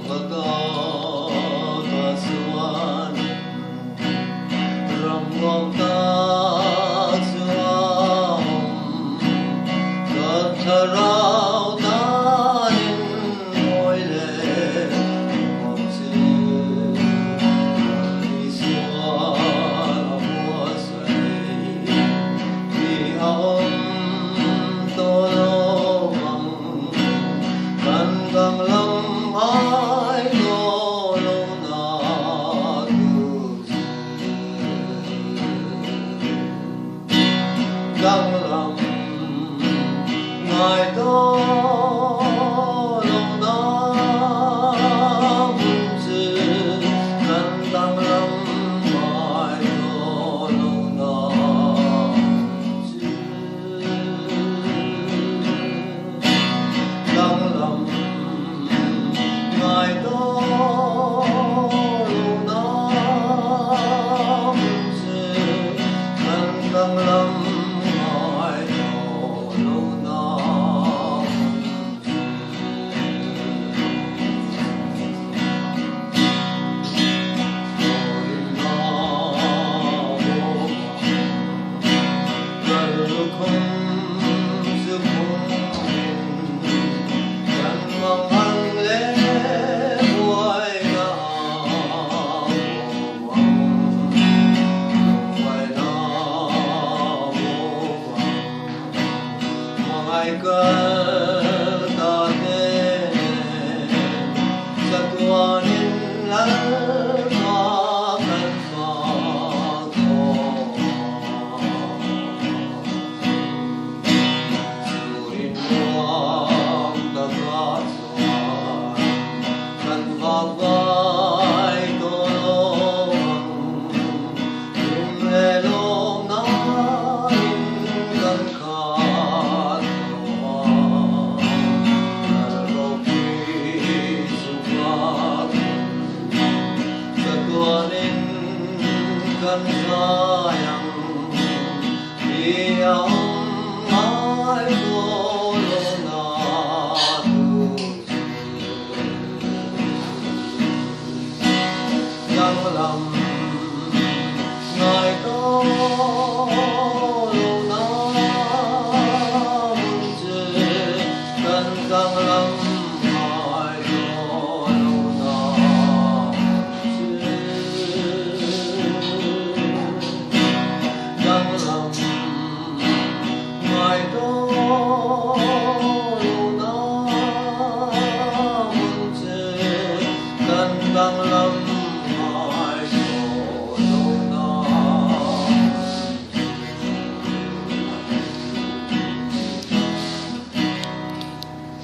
makakasuan ramwang kacuam katarau tanin moile mongsi isuan amuasai di aom tolong kandang lamai tolong natus gang lam ngai tolong namus kandang lamai tolong natus gang lam ngai tolong namus kandang lam ngai tolong namus Bye.